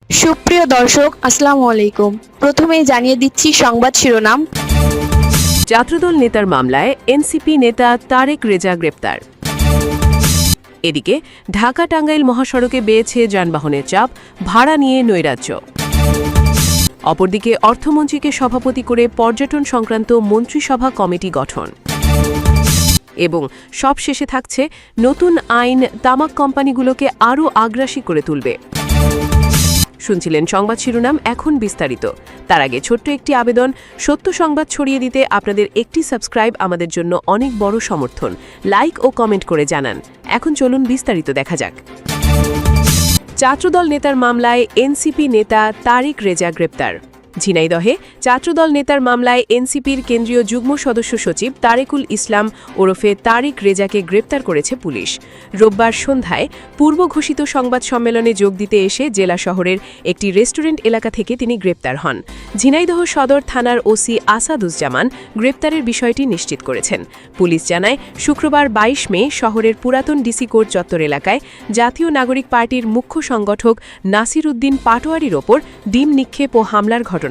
সুপ্রিয় দর্শক, আসসালামু আলাইকুম। প্রথমেই জানিয়ে দিচ্ছি সংবাদ শিরোনাম। ছাত্রদল নেতার মামলায় এনসিপি নেতা তারেক রেজা গ্রেপ্তার। এদিকে ঢাকা টাঙ্গাইল মহাসড়কে বেড়েছে যানবাহনের চাপ, ভাড়া নিয়ে নৈরাজ্য। অপরদিকে অর্থমন্ত্রীকে সভাপতি করে পর্যটন সংক্রান্ত মন্ত্রিসভা কমিটি গঠন। এবং সবশেষে থাকছে নতুন আইন তামাক কোম্পানিগুলোকে আরও আগ্রাসী করে তুলবে। শুনছিলেন সংবাদ শিরোনাম, এখন বিস্তারিত। তার আগে ছোট্ট একটি আবেদন, সত্য সংবাদ ছড়িয়ে দিতে আপনাদের একটি সাবস্ক্রাইব আমাদের জন্য অনেক বড় সমর্থন। লাইক ও কমেন্ট করে জানান। এখন চলুন বিস্তারিত দেখা যাক। ছাত্রদল নেতার মামলায় এনসিপি নেতা তারেক রেজা গ্রেপ্তার। ঝিনাইদহে ছাত্রদল নেতার মামলায় এনসিপির কেন্দ্রীয় যুগ্ম সদস্য সচিব তারেকুল ইসলাম ওরফে তারেক রেজাকে গ্রেপ্তার করেছে পুলিশ। রোববার সন্ধ্যায় পূর্ব ঘোষিত সংবাদ সম্মেলনে যোগ দিতে এসে জেলা শহরের একটি রেস্টুরেন্ট এলাকা থেকে তিনি গ্রেপ্তার হন। ঝিনাইদহ সদর থানার ওসি আসাদুজ্জামান গ্রেপ্তারের বিষয়টি নিশ্চিত করেছেন। পুলিশ জানায়, শুক্রবার ২২ মে শহরের পুরাতন ডিসি কোর্ট চত্বর এলাকায় জাতীয় নাগরিক পার্টির মুখ্য সংগঠক নাসির উদ্দিন পাটোয়ারির ওপর ডিম নিক্ষেপ ও হামলার ঘটনায়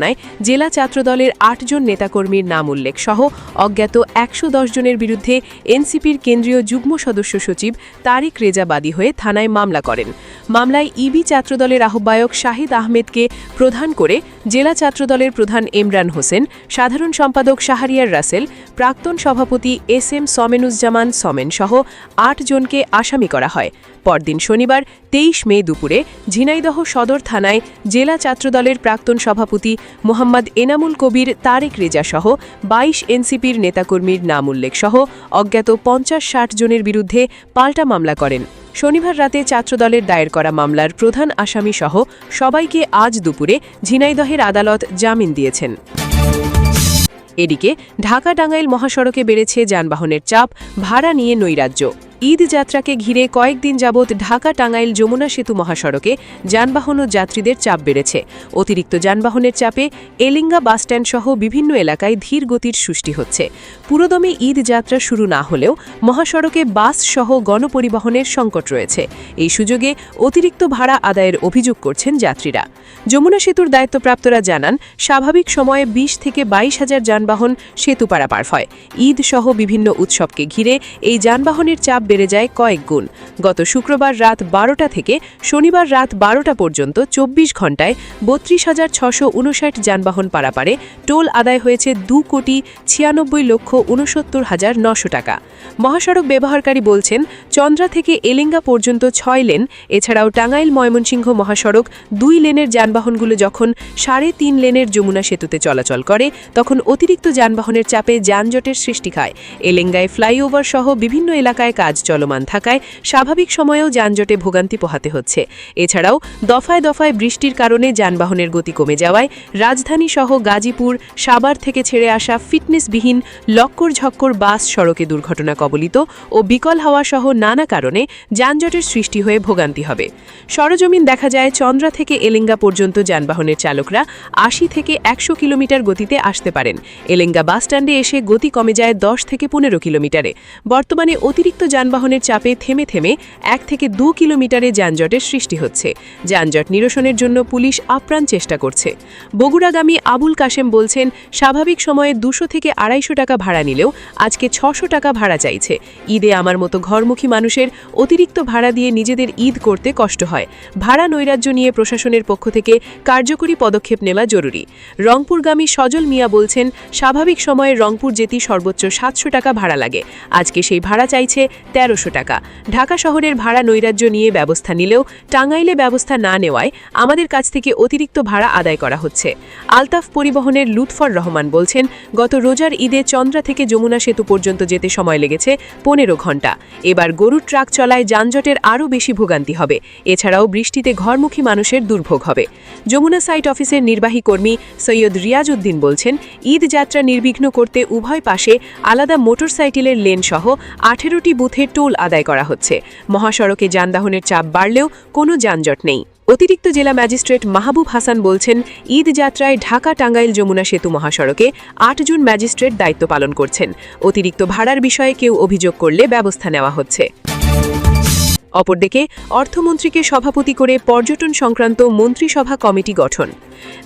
জেলা ছাত্রদলের ৮ জন নেতাকর্মীর নাম উল্লেখ সহ অজ্ঞাত ১১০ জনের বিরুদ্ধে এনসিপির কেন্দ্রীয় যুগ্ম সদস্য সচিব তারেক রেজা বাদী হয়ে থানায় মামলা করেন। মামলায় ইবি ছাত্রদলের আহ্বায়ক শাহিদ আহমেদকে প্রধান করে জেলা ছাত্রদলের প্রধান ইমরান হোসেন, সাধারণ সম্পাদক শাহরিয়ার রাসেল, প্রাক্তন সভাপতি এস.এম. সমেনুজ্জামান সমেন সহ ৮ জনকে আসামি করা হয়। পরদিন শনিবার ২৩ মে দুপুরে ঝিনাইদহ সদর থানায় জেলা ছাত্রদলের প্রাক্তন সভাপতি মোহাম্মদ এনামুল কবির তারেক রেজা সহ ২২ এনসিপির নেতাকর্মীর নাম উল্লেখ সহ অজ্ঞাত ৫০-৬০ জনের বিরুদ্ধে পাল্টা মামলা করেন। শনিবার রাতে ছাত্রদলের দায়ের করা মামলার প্রধান আসামি সহ সবাইকে আজ দুপুরে ঝিনাইদহের আদালত জামিন দিয়েছেন। এদিকে ঢাকা টাঙ্গাইল মহাসড়কে বেড়েছে যানবাহনের চাপ, ভাড়া নিয়ে নৈরাজ্য। ঈদ যাত্রাকে ঘিরে কয়েকদিন যাবৎ ঢাকা টাঙ্গাইল যমুনা সেতু মহাসড়কে যানবাহন ও যাত্রীদের চাপ বেড়েছে। অতিরিক্ত যানবাহনের চাপে এলিঙ্গা বাসস্ট্যান্ড সহ বিভিন্ন এলাকায় ধীর গতির সৃষ্টি হচ্ছে। পুরোদমে ঈদ যাত্রা শুরু না হলেও মহাসড়কে বাস সহ গণপরিবহনের সংকট রয়েছে। এই সুযোগে অতিরিক্ত ভাড়া আদায়ের অভিযোগ করছেন যাত্রীরা। যমুনা সেতুর দায়িত্বপ্রাপ্তরা জানান, স্বাভাবিক সময়ে ২০ থেকে ২২ হাজার যানবাহন সেতু পারাপার হয়। ঈদ সহ বিভিন্ন উৎসবকে ঘিরে এই যানবাহনের চাপ বেড়ে যায় কয়েক গুণ। গত শুক্রবার রাত ১২টা থেকে শনিবার রাত ১২টা পর্যন্ত ২৪ ঘণ্টায় ৩২,৬৫৯ যানবাহন পারাপারে টোল আদায় হয়েছে ২,৯৬,৬৯,৯০০ টাকা। মহাসড়ক ব্যবহারকারী বলছেন, চন্দ্রা থেকে এলিঙ্গা পর্যন্ত ৬ লেন, এছাড়াও টাঙ্গাইল ময়মনসিংহ মহাসড়ক ২ লেনের যানবাহনগুলো যখন ৩.৫ লেনের যমুনা সেতুতে চলাচল করে তখন অতিরিক্ত যানবাহনের চাপে যানজটের সৃষ্টি হয়। এলেঙ্গায় ফ্লাইওভার সহ বিভিন্ন এলাকায় কাজ চলমান থাকায় স্বাভাবিক সময়েও যানজটে ভোগান্তি পোহাতে হচ্ছে। এছাড়াও দফায় দফায় বৃষ্টির কারণে যানবাহনের গতি কমে যাওয়ায় রাজধানী সহ গাজীপুর, সাভার থেকে ছেড়ে আসা ফিটনেসবিহীন লক্কর ঝক্কর বাস সড়কে দুর্ঘটনা কবলিত ও বিকল হাওয়া সহ নানা কারণে যানজটের সৃষ্টি হয়ে ভোগান্তি হবে। সরজমিন দেখা যায়, চন্দ্রা থেকে এলেঙ্গা পর্যন্ত যানবাহনের চালকরা ৮০ থেকে ১০০ কিলোমিটার গতিতে আসতে পারেন। এলেঙ্গা বাসস্ট্যান্ডে এসে গতি কমে যায় ১০ থেকে ১৫ কিলোমিটারে। বর্তমানে অতিরিক্ত যানবাহনের চাপে থেমে থেমে ১ থেকে ২ কিলোমিটারে যানজটের সৃষ্টি হচ্ছে। যানজট নিরসনের জন্য পুলিশ আপ্রাণ চেষ্টা করছে। বগুড়াগামী আবুল কাশেম বলছেন, স্বাভাবিক সময়ে ২০০ থেকে ২৫০ টাকা ভাড়া নিলেও আজকে ৬০০ টাকা ভাড়া চাইছে। ঈদে আমার মতো ঘরমুখী মানুষের অতিরিক্ত ভাড়া দিয়ে নিজেদের ঈদ করতে কষ্ট হয়। ভাড়া নৈরাজ্য নিয়ে প্রশাসনের পক্ষ থেকে কার্যকরী পদক্ষেপ নেওয়া জরুরি। রংপুরগামী সজল মিয়া বলছেন, স্বাভাবিক সময়ে রংপুর যেতে সর্বোচ্চ ৭০০ টাকা ভাড়া লাগে, আজকে সেই ভাড়া চাইছে ১৩০০ টাকা। ঢাকা শহরের ভাড়া নৈরাজ্য নিয়ে ব্যবস্থা নিলেও টাঙ্গাইলে ব্যবস্থা না নেওয়ায় আমাদের কাছ থেকে অতিরিক্ত ভাড়া আদায় করা হচ্ছে। আলতাফ পরিবহনের লুৎফর রহমান বলছেন, গত রোজার ঈদে চন্দ্রা থেকে যমুনা সেতু পর্যন্ত যেতে সময় লেগেছে ১৫ ঘণ্টা। এবার গরুর ট্রাক চলায় যানজটের আরও বেশি ভোগান্তি হবে। এছাড়াও বৃষ্টিতে ঘরমুখী মানুষের দুর্ভোগ হবে। যমুনা সাইট অফিসের নির্বাহী কর্মী সৈয়দ রিয়াজ উদ্দিন বলছেন, ঈদ যাত্রা নির্বিঘ্ন করতে উভয় পাশে আলাদা মোটরসাইকেলের লেন সহ ১৮টি বুথে টোল আদায় করা হচ্ছে। মহাসড়কে যানবাহনের চাপ বাড়লেও কোনো যানজট নেই। অতিরিক্ত জেলা ম্যাজিস্ট্রেট মাহবুব হাসান বলছেন, ঈদ যাত্রায় ঢাকা টাঙ্গাইল যমুনা সেতু মহাসড়কে ৮ জন ম্যাজিস্ট্রেট দায়িত্ব পালন করছেন। অতিরিক্ত ভাড়ার বিষয়ে কেউ অভিযোগ করলে ব্যবস্থা নেওয়া হচ্ছে। অপরদিকে অর্থমন্ত্রীকে সভাপতি করে পর্যটন সংক্রান্ত মন্ত্রিসভা কমিটি গঠন।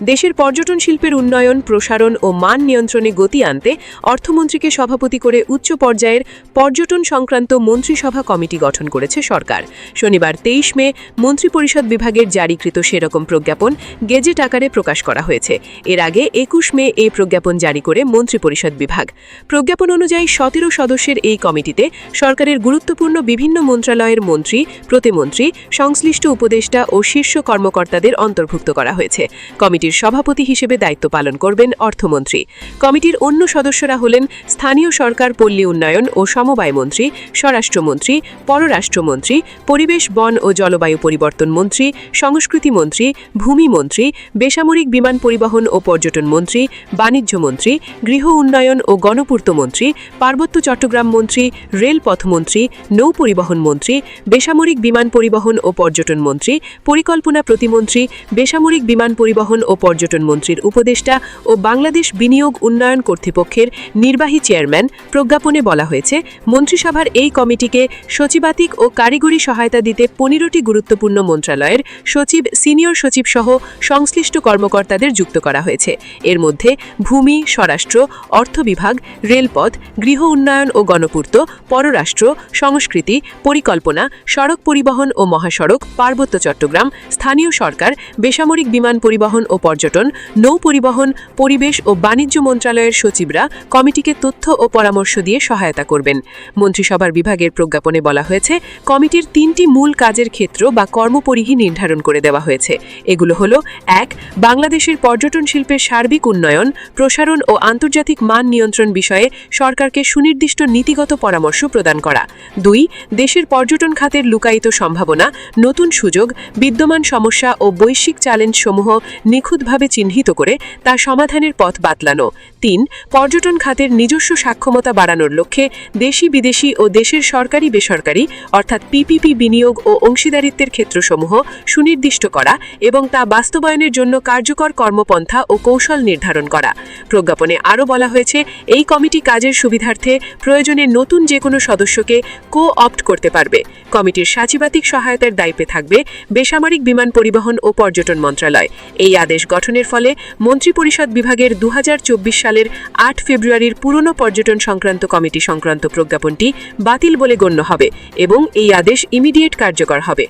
দেশের পর্যটন শিল্পের উন্নয়ন, প্রসারণ ও মান নিয়ন্ত্রণে গতি আনতে অর্থমন্ত্রীকে সভাপতি করে উচ্চ পর্যায়ের পর্যটন সংক্রান্ত মন্ত্রিসভা কমিটি গঠন করেছে সরকার। শনিবার 23 মে মন্ত্রিপরিষদ বিভাগের জারিকৃত সেরকম প্রজ্ঞাপন গেজেট আকারে প্রকাশ করা হয়েছে। এর আগে 21 মে এই প্রজ্ঞাপন জারি করে মন্ত্রিপরিষদ বিভাগ। প্রজ্ঞাপন অনুযায়ী 17 সদস্যের এই কমিটিতে সরকারের গুরুত্বপূর্ণ বিভিন্ন মন্ত্রণালয়ের মন্ত্রী, প্রতিমন্ত্রী, সংশ্লিষ্ট উপদেষ্টা ও শীর্ষ কর্মকর্তাদের অন্তর্ভুক্ত করা হয়েছে। কমিটির সভাপতি হিসেবে দায়িত্ব পালন করবেন অর্থমন্ত্রী। কমিটির অন্য সদস্যরা হলেন স্থানীয় সরকার, পল্লী উন্নয়ন ও সমবায় মন্ত্রী, স্বরাষ্ট্রমন্ত্রী, পররাষ্ট্রমন্ত্রী, পরিবেশ, বন ও জলবায়ু পরিবর্তন মন্ত্রী, সংস্কৃতি মন্ত্রী, ভূমি মন্ত্রী, বেসামরিক বিমান পরিবহন ও পর্যটন মন্ত্রী, বাণিজ্য মন্ত্রী, গৃহ উন্নয়ন ও গণপূর্ত মন্ত্রী, পার্বত্য চট্টগ্রাম মন্ত্রী, রেলপথ মন্ত্রী, নৌ পরিবহন মন্ত্রী, বেসামরিক বিমান পরিবহন ও পর্যটন মন্ত্রী, পরিকল্পনা প্রতিমন্ত্রী, বেসামরিক বিমান পরিবহন ও পর্যটন মন্ত্রীর উপদেষ্টা ও বাংলাদেশ বিনিয়োগ উন্নয়ন কর্তৃপক্ষের নির্বাহী চেয়ারম্যান। প্রজ্ঞাপনে বলা হয়েছে, মন্ত্রিসভার এই কমিটিকে সচিবাতিক ও কারিগরি সহায়তা দিতে 15টি গুরুত্বপূর্ণ মন্ত্রণালয়ের সচিব, সিনিয়র সচিব সহ সংশ্লিষ্ট কর্মকর্তাদের যুক্ত করা হয়েছে। এর মধ্যে ভূমি, স্বরাষ্ট্র, অর্থ বিভাগ, রেলপথ, গৃহ উন্নয়ন ও গণপূর্ত, পররাষ্ট্র, সংস্কৃতি, পরিকল্পনা, সড়ক পরিবহন ও মহাসড়ক, পার্বত্য চট্টগ্রাম, স্থানীয় সরকার, বেসামরিক বিমান পরিবহন ও পর্যটন, নৌ পরিবহন, পরিবেশ ও বাণিজ্য মন্ত্রণালয়ের সচিবরা কমিটিকে তথ্য ও পরামর্শ দিয়ে সহায়তা করবেন। মন্ত্রিসভার বিভাগের প্রজ্ঞাপনে বলা হয়েছে, কমিটির 3টি মূল কাজের ক্ষেত্র বা কর্মপরিধি নির্ধারণ করে দেওয়া হয়েছে। এগুলো হলো: 1. বাংলাদেশের পর্যটন শিল্পের সার্বিক উন্নয়ন, প্রসারণ ও আন্তর্জাতিক মান নিয়ন্ত্রণ বিষয়ে সরকারকে সুনির্দিষ্ট নীতিগত পরামর্শ প্রদান করা। 2. দেশের পর্যটন খাতের লুকায়িত সম্ভাবনা, নতুন সুযোগ, বিদ্যমান সমস্যা ও বৈশ্বিক চ্যালেঞ্জসমূহ নিখুঁতভাবে চিহ্নিত করে তা সমাধানের পথ বাতলানো। 3. পর্যটন খাতের নিজস্ব সক্ষমতা বাড়ানোর লক্ষ্যে দেশি, বিদেশি ও দেশের সরকারি, বেসরকারি অর্থাৎ পিপিপি বিনিয়োগ ও অংশীদারিত্বের ক্ষেত্রসমূহ সুনির্দিষ্ট করা এবং তা বাস্তবায়নের জন্য কার্যকর কর্মপন্থা ও কৌশল নির্ধারণ করা। প্রজ্ঞাপনে আরও বলা হয়েছে, এই কমিটি কাজের সুবিধার্থে প্রয়োজনে নতুন যে কোনো সদস্যকে কো-অপ্ট করতে পারবে। কমিটির সচিবাতিক সহায়তার দায়িত্বে থাকবে বেসামরিক বিমান পরিবহন ও পর্যটন মন্ত্রণালয়। এই আদেশ গঠনের ফলে মন্ত্রিপরিষদ বিভাগের 2024 সালের 8 ফেব্রুয়ারির পুরনো পর্যটন সংক্রান্ত কমিটি সংক্রান্ত প্রজ্ঞাপনটি বাতিল বলে গণ্য হবে এবং এই আদেশ ইমিডিয়েট কার্যকর হবে।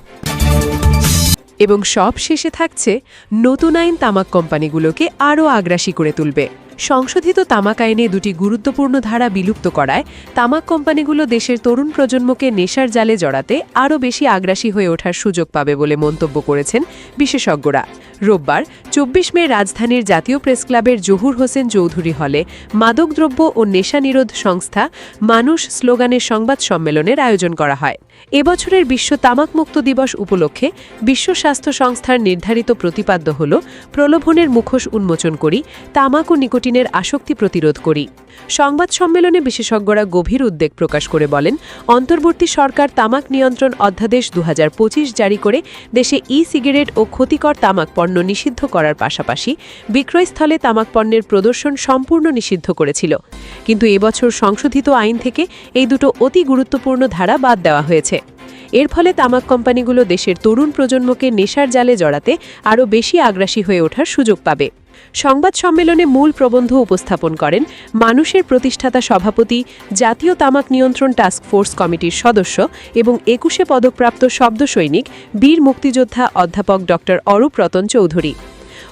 এবং সব শেষে থাকছে, নতুন আইন তামাক কোম্পানিগুলোকে আরও আগ্রাসী করে তুলবে। সংশোধিত তামাক আইনে 2টি গুরুত্বপূর্ণ ধারা বিলুপ্ত করায় তামাক কোম্পানিগুলো দেশের তরুণ প্রজন্মকে নেশার জালে জড়াতে আরও বেশি আগ্রাসী হয়ে ওঠার সুযোগ পাবে বলে মন্তব্য করেছেন বিশেষজ্ঞরা। রোববার 24 মে রাজধানীর জাতীয় প্রেসক্লাবের জহুর হোসেন চৌধুরী হলে মাদকদ্রব্য ও নেশা নিরোধ সংস্থা মানুষ স্লোগানের সংবাদ সম্মেলনের আয়োজন করা হয়। এবছরের বিশ্ব তামাকমুক্ত দিবস উপলক্ষে বিশ্ব স্বাস্থ্য সংস্থার নির্ধারিত প্রতিপাদ্য হল, প্রলোভনের মুখোশ উন্মোচন করি, তামাক ও নিকোটিনের আসক্তি প্রতিরোধ করি। সংবাদ সম্মেলনে বিশেষজ্ঞরা গভীর উদ্বেগ প্রকাশ করে বলেন, অন্তর্বর্তী সরকার তামাক নিয়ন্ত্রণ অধ্যাদেশ 2025 জারি করে দেশে ই-সিগারেট ও ক্ষতিকর তামাক পণ্য নিষিদ্ধ করার পাশাপাশি বিক্রয়স্থলে তামাক পণ্যের প্রদর্শন সম্পূর্ণ নিষিদ্ধ করেছিল। কিন্তু এবছর সংশোধিত আইন থেকে এই দুটো অতি গুরুত্বপূর্ণ ধারা বাদ দেওয়া হয়েছে। এর ফলে তামাক কোম্পানিগুলো দেশের তরুণ প্রজন্মকে নেশার জালে জড়াতে আরও বেশি আগ্রাসী হয়ে ওঠার সুযোগ পাবে। সংবাদ সম্মেলনে মূল প্রবন্ধ উপস্থাপন করেন মানুষের প্রতিষ্ঠাতা সভাপতি, জাতীয় তামাক নিয়ন্ত্রণ টাস্ক ফোর্স কমিটির সদস্য এবং 21 পদকপ্রাপ্ত শব্দ সৈনিক, বীর মুক্তিযোদ্ধা অধ্যাপক ড. অরূপ রতন চৌধুরী।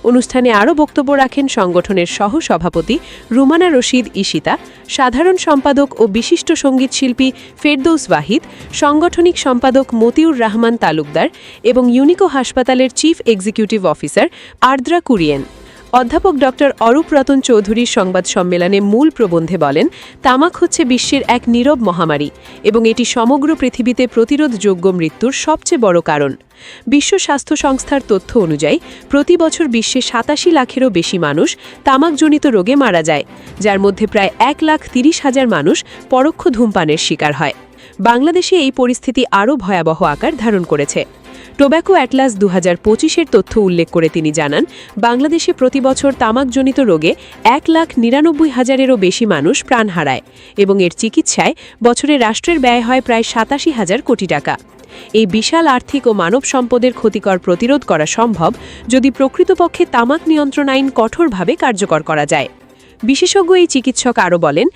অনুষ্ঠানে আরও বক্তব্য রাখেন সংগঠনের সহ-সভাপতি রুমানা রশিদ ঈশিতা, সাধারণ সম্পাদক ও বিশিষ্ট সঙ্গীতশিল্পী ফেরদৌস ওয়াহিদ, সাংগঠনিক সম্পাদক মতিউর রহমান তালুকদার এবং ইউনিকো হাসপাতালের chief executive officer Ardra Kurien. অধ্যাপক ড. অরূপ রতন চৌধুরীর সংবাদ সম্মেলনে মূল প্রবন্ধে বলেন, তামাক হচ্ছে বিশ্বের এক নীরব মহামারী এবং এটি সমগ্র পৃথিবীতে প্রতিরোধযোগ্য মৃত্যুর সবচেয়ে বড় কারণ। বিশ্ব স্বাস্থ্য সংস্থার তথ্য অনুযায়ী প্রতি বছর বিশ্বে 87 লাখেরও বেশি মানুষ তামাকজনিত রোগে মারা যায়, যার মধ্যে প্রায় 1,30,000 মানুষ পরোক্ষ ধূমপানের শিকার হয়। বাংলাদেশে এই পরিস্থিতি আরও ভয়াবহ আকার ধারণ করেছে। টোব্যাকো অ্যাটলাস 2025-এর তথ্য উল্লেখ করে তিনি জানান, বাংলাদেশে প্রতিবছর তামাকজনিত রোগে 1,99,000-এরও বেশি মানুষ প্রাণ হারায় এবং এর চিকিৎসায় বছরে রাষ্ট্রের ব্যয় হয় প্রায় 87,000 কোটি টাকা। এই বিশাল আর্থিক ও মানব সম্পদের ক্ষতিকর প্রতিরোধ করা সম্ভব যদি প্রকৃতপক্ষে তামাক নিয়ন্ত্রণ আইন কঠোরভাবে কার্যকর করা যায়। বিশেষজ্ঞ এই চিকিৎসক আরও বলেন,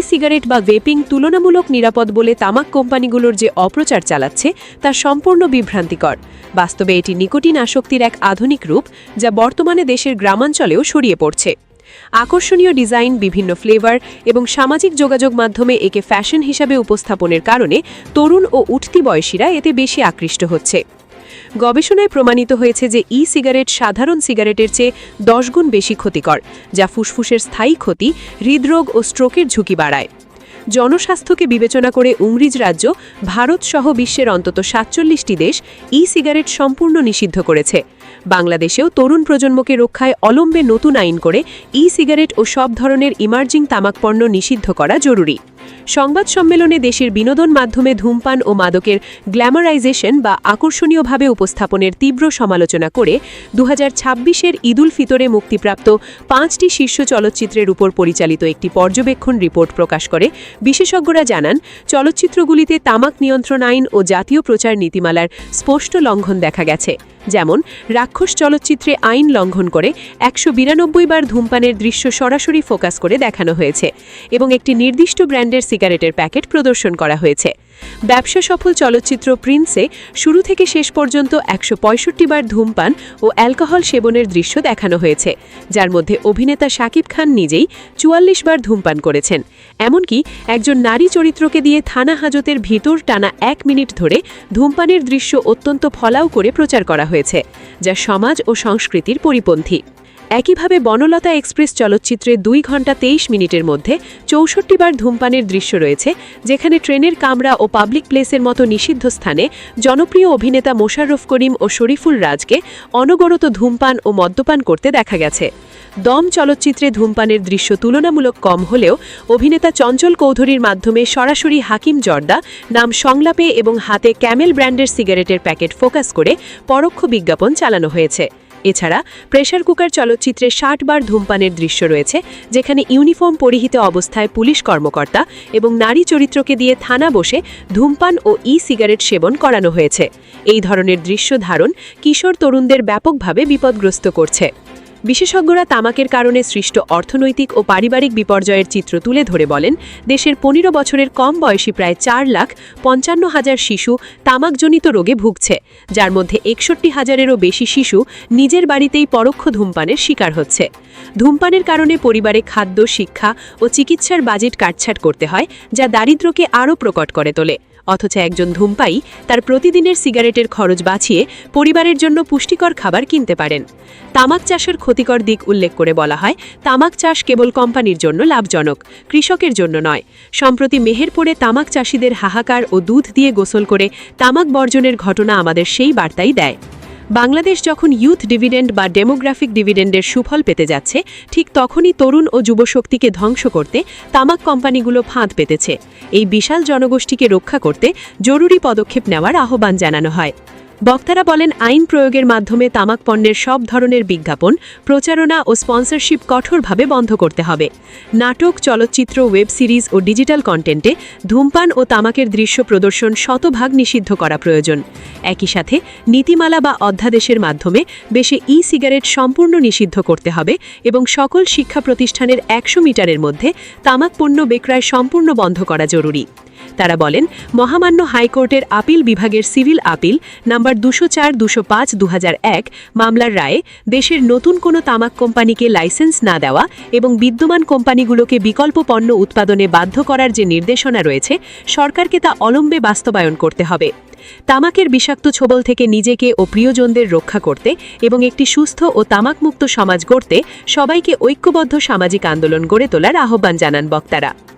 সিগারেট বা ভেপিং তুলনামূলক নিরাপদ বলে তামাক কোম্পানিগুলোর যে অপ্রচার চালাচ্ছে তা সম্পূর্ণ বিভ্রান্তিকর। বাস্তবে এটি নিকোটিন আসক্তির এক আধুনিক রূপ, যা বর্তমানে দেশের গ্রামাঞ্চলেও ছড়িয়ে পড়ছে। আকর্ষণীয় ডিজাইন, বিভিন্ন ফ্লেভার এবং সামাজিক যোগাযোগ মাধ্যমে একে ফ্যাশন হিসাবে উপস্থাপনের কারণে তরুণ ও উঠতি বয়সীরা এতে বেশি আকৃষ্ট হচ্ছে। গবেষণায় প্রমাণিত হয়েছে যে সিগারেট সাধারণ সিগারেটের চেয়ে 10 গুণ বেশি ক্ষতিকর, যা ফুসফুসের স্থায়ী ক্ষতি, হৃদরোগ ও স্ট্রোকের ঝুঁকি বাড়ায়। জনস্বাস্থ্যকে বিবেচনা করে ইংরেজ রাজ্য ভারত সহ বিশ্বের অন্তত 47টি দেশ সিগারেট সম্পূর্ণ নিষিদ্ধ করেছে। বাংলাদেশেও তরুণ প্রজন্মকে রক্ষায় অলম্বে নতুন আইন করে সিগারেট ও সব ধরনের ইমার্জিং তামাক পণ্য নিষিদ্ধ করা জরুরি। সংবাদ সম্মেলনে দেশের বিনোদন মাধ্যমে ধূমপান ও মাদকের গ্ল্যামারাইজেশন বা আকর্ষণীয়ভাবে উপস্থাপনের তীব্র সমালোচনা করে 2026-এর ঈদুল ফিতরে মুক্তিপ্রাপ্ত 5টি শীর্ষ চলচ্চিত্রের উপর পরিচালিত একটি পর্যবেক্ষণ রিপোর্ট প্রকাশ করে বিশেষজ্ঞরা জানান, চলচ্চিত্রগুলিতে তামাক নিয়ন্ত্রণ আইন ও জাতীয় প্রচার নীতিমালার স্পষ্ট লঙ্ঘন দেখা গেছে। যেমন, রাক্ষস চলচ্চিত্রে আইন লঙ্ঘন করে 192 বার ধূমপানের দৃশ্য সরাসরি ফোকাস করে দেখানো হয়েছে এবং একটি নির্দিষ্ট ব্র্যান্ডের সিগারেটের প্যাকেট প্রদর্শন করা হয়েছে। ব্যবসা সফল চলচ্চিত্র প্রিন্সে শুরু থেকে শেষ পর্যন্ত 165 বার ধূমপান ও অ্যালকোহল সেবনের দৃশ্য দেখানো হয়েছে, যার মধ্যে অভিনেতা শাকিব খান নিজেই 44 বার ধূমপান করেছেন। এমনকি একজন নারী চরিত্রকে দিয়ে থানা হাজতের ভিতর টানা 1 মিনিট ধরে ধূমপানের দৃশ্য অত্যন্ত ফলাও করে প্রচার করা হয়েছে, যা সমাজ ও সংস্কৃতির পরিপন্থী। একইভাবে বনলতা এক্সপ্রেস চলচ্চিত্রে 2 ঘন্টা 23 মিনিটের মধ্যে 64 বার ধূমপানের দৃশ্য রয়েছে, যেখানে ট্রেনের কামরা ও পাবলিক প্লেসের মতো নিষিদ্ধ স্থানে জনপ্রিয় অভিনেতা মোশাররফ করিম ও শরীফুল রাজকে অনবরত ধূমপান ও মদ্যপান করতে দেখা গেছে। দম চলচ্চিত্রে ধূমপানের দৃশ্য তুলনামূলক কম হলেও অভিনেতা চঞ্চল চৌধুরীর মাধ্যমে সরাসরি হাকিম জর্দা নাম সংলাপে এবং হাতে ক্যামেল ব্র্যান্ডের সিগারেটের প্যাকেট ফোকাস করে পরোক্ষ বিজ্ঞাপন চালানো হয়েছে। এছাড়া প্রেসার কুকার চলচ্চিত্রে 60 বার ধূমপানের দৃশ্য রয়েছে, যেখানে ইউনিফর্ম পরিহিত অবস্থায় পুলিশ কর্মকর্তা এবং নারী চরিত্রকে দিয়ে থানা বসে ধূমপান ও সিগারেট সেবন করানো হয়েছে। এই ধরনের দৃশ্য ধারণ কিশোর তরুণদের ব্যাপকভাবে বিপদগ্রস্ত করছে। বিশেষজ্ঞরা তামাকের কারণে সৃষ্ট অর্থনৈতিক ও পারিবারিক বিপর্যয়ের চিত্র তুলে ধরে বলেন, দেশের 15 বছরের কম বয়সী প্রায় 4,55,000 শিশু তামাকজনিত রোগে ভুগছে, যার মধ্যে 61,000-এরও বেশি শিশু নিজের বাড়িতেই পরোক্ষ ধূমপানের শিকার হচ্ছে। ধূমপানের কারণে পরিবারে খাদ্য, শিক্ষা ও চিকিৎসার বাজেট কাটছাট করতে হয়, যা দারিদ্র্যকে আরও প্রকট করে তোলে। অথচ একজন ধূমপায়ী তার প্রতিদিনের সিগারেটের খরচ বাঁচিয়ে পরিবারের জন্য পুষ্টিকর খাবার কিনতে পারেন। তামাক চাষের ক্ষতিকর দিক উল্লেখ করে বলা হয়, তামাক চাষ কেবল কোম্পানির জন্য লাভজনক, কৃষকের জন্য নয়। সম্প্রতি মেহেরপুরে তামাক চাষিদের হাহাকার ও দুধ দিয়ে গোসল করে তামাক বর্জনের ঘটনা আমাদের সেই বার্তাই দেয়। বাংলাদেশ যখন ইউথ ডিভিডেন্ড বা ডেমোগ্রাফিক ডিভিডেন্ডের সুফল পেতে যাচ্ছে, ঠিক তখনই তরুণ ও যুবশক্তিকে ধ্বংস করতে তামাক কোম্পানিগুলো ফাঁদ পেতেছে। এই বিশাল জনগোষ্ঠীকে রক্ষা করতে জরুরি পদক্ষেপ নেওয়ার আহ্বান জানানো হয়। বক্তারা বলেন, আইন প্রয়োগের মাধ্যমে তামাক পণ্যের সব ধরনের বিজ্ঞাপন, প্রচারণা ও স্পন্সরশিপ কঠোরভাবে বন্ধ করতে হবে। নাটক, চলচ্চিত্র, ওয়েব সিরিজ ও ডিজিটাল কন্টেন্টে ধূমপান ও তামাকের দৃশ্য প্রদর্শন শতভাগ নিষিদ্ধ করা প্রয়োজন। একই সাথে নীতিমালা বা অধ্যাদেশের মাধ্যমে দেশে সিগারেট সম্পূর্ণ নিষিদ্ধ করতে হবে এবং সকল শিক্ষা প্রতিষ্ঠানের 100 মিটারের মধ্যে তামাক পণ্য বিক্রয় সম্পূর্ণ বন্ধ করা জরুরি। তারা বলেন, মহামান্য হাইকোর্টের আপিল বিভাগের সিভিল আপিল নাম্বার 204-205-2001 মামলার রায়ে দেশের নতুন কোনো তামাক কোম্পানিকে লাইসেন্স না দেওয়া এবং বিদ্যমান কোম্পানিগুলোকে বিকল্প পণ্য উৎপাদনে বাধ্য করার যে নির্দেশনা রয়েছে, সরকারকে তা অলম্বে বাস্তবায়ন করতে হবে। তামাকের বিষাক্ত ছোবল থেকে নিজেকে ও প্রিয়জনদের রক্ষা করতে এবং একটি সুস্থ ও তামাকমুক্ত সমাজ গড়তে সবাইকে ঐক্যবদ্ধ সামাজিক আন্দোলন গড়ে তোলার আহ্বান জানান বক্তারা।